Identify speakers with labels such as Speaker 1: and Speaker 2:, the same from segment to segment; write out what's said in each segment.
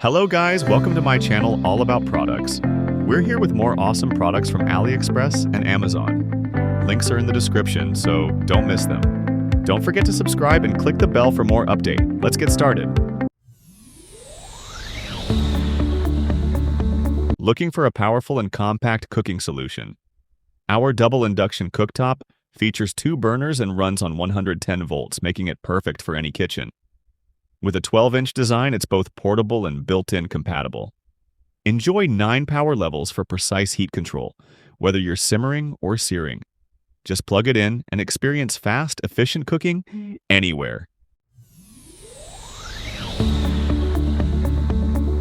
Speaker 1: Hello guys, welcome to my channel all about products. We're here with more awesome products from AliExpress and Amazon. Links are in the description, so don't miss them. Don't forget to subscribe and click the bell for more update. Let's get started. Looking for a powerful and compact cooking solution? Our double induction cooktop features 2 burners and runs on 110 volts, making it perfect for any kitchen. With a 12-inch design, it's both portable and built-in compatible. Enjoy 9 power levels for precise heat control, whether you're simmering or searing. Just plug it in and experience fast, efficient cooking anywhere.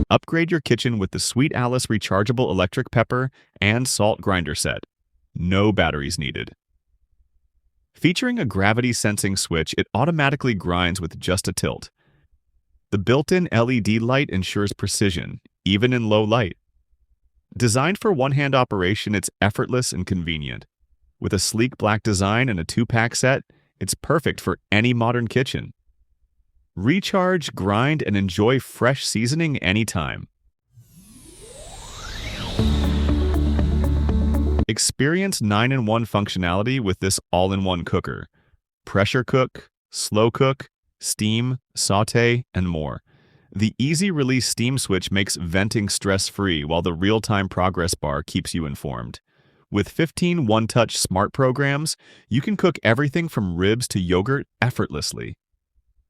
Speaker 1: Upgrade your kitchen with the Sweet Alice Rechargeable Electric Pepper and Salt Grinder Set. No batteries needed. Featuring a gravity-sensing switch, it automatically grinds with just a tilt. The built-in LED light ensures precision, even in low light. Designed for one-hand operation, it's effortless and convenient. With a sleek black design and a 2-pack set, it's perfect for any modern kitchen. Recharge, grind, and enjoy fresh seasoning anytime. Experience 9-in-1 functionality with this all-in-one cooker. Pressure cook, slow cook, steam, sauté, and more. The easy-release steam switch makes venting stress-free, while the real-time progress bar keeps you informed. With 15 one-touch smart programs, you can cook everything from ribs to yogurt effortlessly.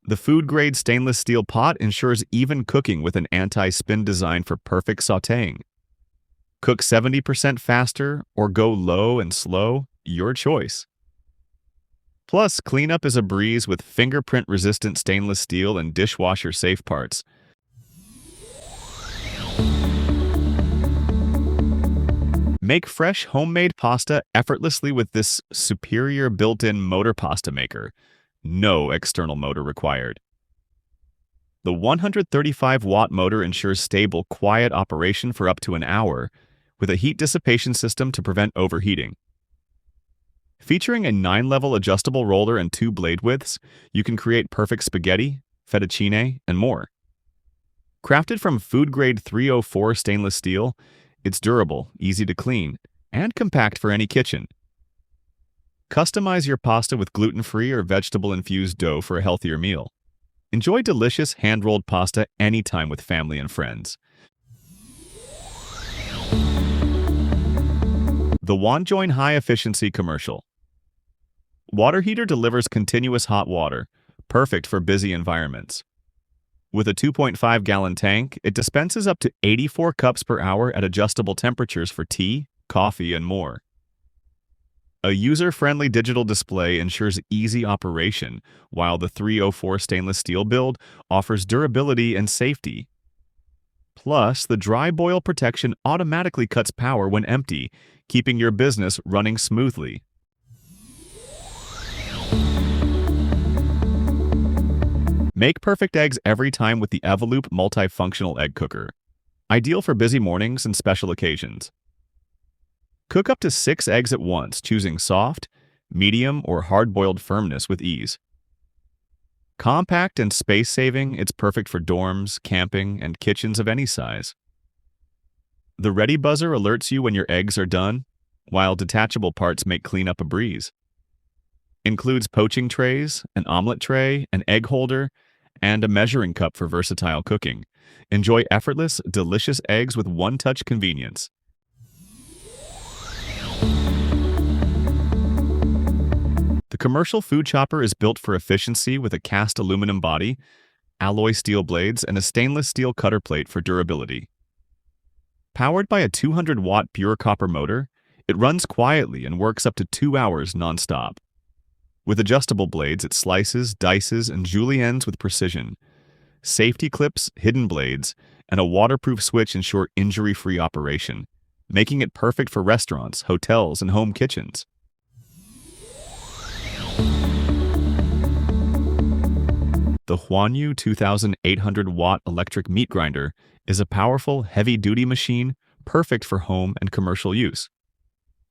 Speaker 1: The food-grade stainless steel pot ensures even cooking with an anti-spin design for perfect sautéing. Cook 70% faster or go low and slow, your choice. Plus, cleanup is a breeze with fingerprint-resistant stainless steel and dishwasher-safe parts. Make fresh homemade pasta effortlessly with this superior built-in motor pasta maker. No external motor required. The 135-watt motor ensures stable, quiet operation for up to an hour, with a heat dissipation system to prevent overheating. Featuring a 9-level adjustable roller and 2 blade widths, you can create perfect spaghetti, fettuccine, and more. Crafted from food-grade 304 stainless steel, it's durable, easy to clean, and compact for any kitchen. Customize your pasta with gluten-free or vegetable-infused dough for a healthier meal. Enjoy delicious hand-rolled pasta anytime with family and friends. The Wanjoin High-Efficiency Commercial. Water heater delivers continuous hot water, perfect for busy environments. With a 2.5-gallon tank, it dispenses up to 84 cups per hour at adjustable temperatures for tea, coffee, and more. A user-friendly digital display ensures easy operation, while the 304 stainless steel build offers durability and safety. Plus, the dry boil protection automatically cuts power when empty, keeping your business running smoothly. Make perfect eggs every time with the Evolup multifunctional egg cooker. Ideal for busy mornings and special occasions. Cook up to 6 eggs at once, choosing soft, medium, or hard-boiled firmness with ease. Compact and space-saving, it's perfect for dorms, camping, and kitchens of any size. The Ready buzzer alerts you when your eggs are done, while detachable parts make cleanup a breeze. Includes poaching trays, an omelet tray, an egg holder, and a measuring cup for versatile cooking. Enjoy effortless, delicious eggs with one-touch convenience. The commercial food chopper is built for efficiency with a cast aluminum body, alloy steel blades, and a stainless steel cutter plate for durability. Powered by a 200-watt pure copper motor, it runs quietly and works up to 2 hours non-stop. With adjustable blades, it slices, dices, and juliennes with precision. Safety clips, hidden blades, and a waterproof switch ensure injury-free operation, making it perfect for restaurants, hotels, and home kitchens. The Huanyu 2800-watt electric meat grinder is a powerful, heavy-duty machine perfect for home and commercial use.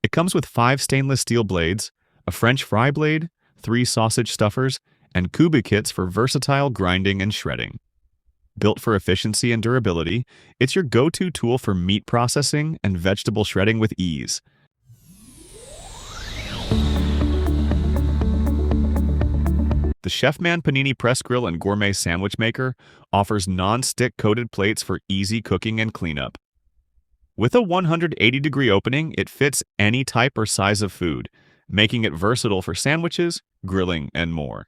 Speaker 1: It comes with 5 stainless steel blades, a French fry blade, 3 sausage stuffers, and cubic kits for versatile grinding and shredding. Built for efficiency and durability, it's your go-to tool for meat processing and vegetable shredding with ease. The Chefman Panini Press Grill and Gourmet Sandwich Maker offers non-stick coated plates for easy cooking and cleanup. With a 180-degree opening, it fits any type or size of food, making it versatile for sandwiches, grilling, and more.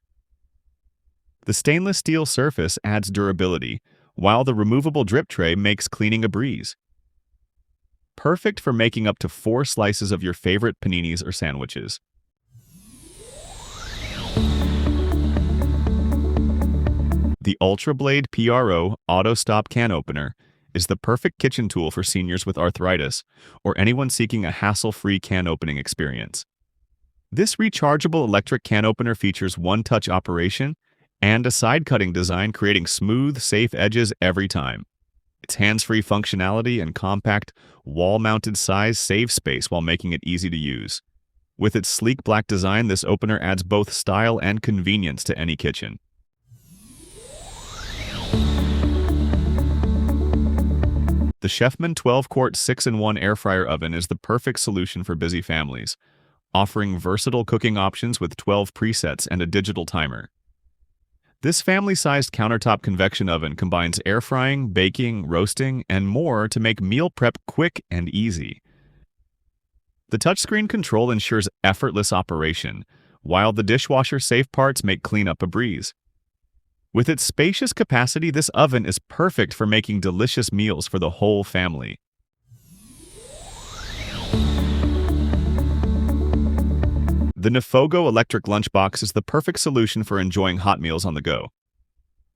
Speaker 1: The stainless steel surface adds durability, while the removable drip tray makes cleaning a breeze. Perfect for making up to 4 slices of your favorite paninis or sandwiches. The Ultra Blade PRO Auto Stop Can Opener is the perfect kitchen tool for seniors with arthritis or anyone seeking a hassle-free can opening experience. This rechargeable electric can opener features one-touch operation and a side-cutting design, creating smooth, safe edges every time. Its hands-free functionality and compact, wall-mounted size save space while making it easy to use. With its sleek black design, this opener adds both style and convenience to any kitchen. The Chefman 12-quart 6-in-1 air fryer oven is the perfect solution for busy families, offering versatile cooking options with 12 presets and a digital timer. This family-sized countertop convection oven combines air frying, baking, roasting, and more to make meal prep quick and easy. The touchscreen control ensures effortless operation, while the dishwasher-safe parts make cleanup a breeze. With its spacious capacity, this oven is perfect for making delicious meals for the whole family. The Nifogo electric lunchbox is the perfect solution for enjoying hot meals on the go.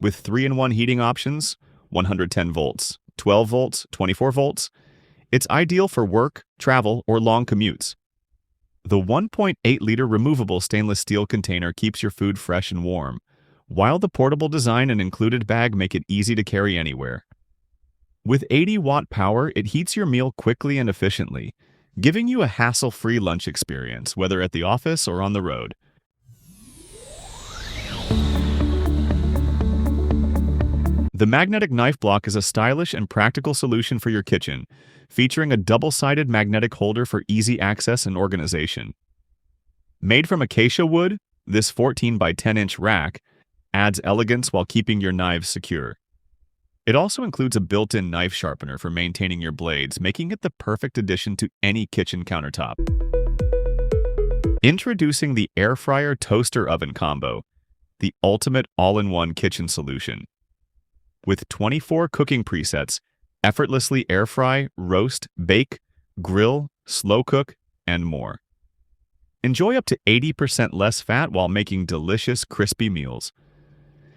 Speaker 1: With 3-in-1 heating options, 110 volts, 12 volts, 24 volts, it's ideal for work, travel, or long commutes. The 1.8-liter removable stainless steel container keeps your food fresh and warm, while the portable design and included bag make it easy to carry anywhere. With 80-watt power, it heats your meal quickly and efficiently, giving you a hassle-free lunch experience, whether at the office or on the road. The magnetic knife block is a stylish and practical solution for your kitchen, featuring a double-sided magnetic holder for easy access and organization. Made from acacia wood, this 14 by 10-inch rack adds elegance while keeping your knives secure. It also includes a built-in knife sharpener for maintaining your blades, making it the perfect addition to any kitchen countertop. Introducing the Air Fryer Toaster Oven Combo, the ultimate all-in-one kitchen solution. With 24 cooking presets, effortlessly air fry, roast, bake, grill, slow cook, and more. Enjoy up to 80% less fat while making delicious, crispy meals.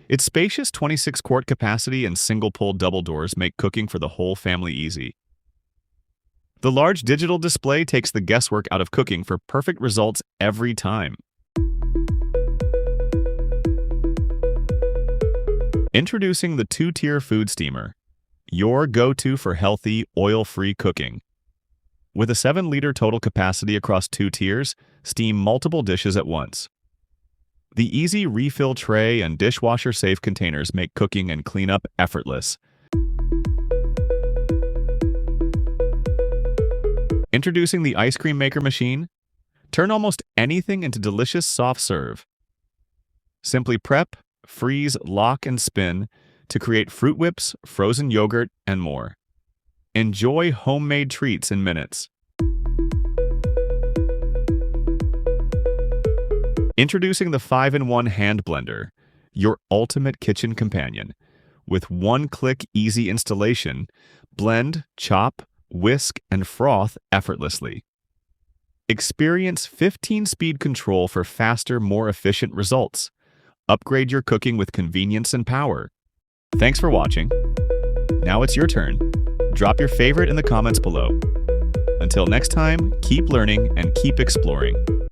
Speaker 1: Its spacious 26-quart capacity and single-pull double doors make cooking for the whole family easy. The large digital display takes the guesswork out of cooking for perfect results every time. Introducing the 2-tier food steamer, your go-to for healthy, oil-free cooking. With a 7-liter total capacity across 2 tiers, steam multiple dishes at once. The easy refill tray and dishwasher-safe containers make cooking and cleanup effortless. Introducing the ice cream maker machine, turn almost anything into delicious soft serve. Simply prep, freeze, lock, and spin to create fruit whips, frozen yogurt, and more. Enjoy homemade treats in minutes. Introducing the 5-in-1 hand blender, your ultimate kitchen companion. With one-click easy installation, blend, chop, whisk, and froth effortlessly. Experience 15-speed control for faster, more efficient results. Upgrade your cooking with convenience and power. Thanks for watching. Now it's your turn. Drop your favorite in the comments below. Until next time, keep learning and keep exploring.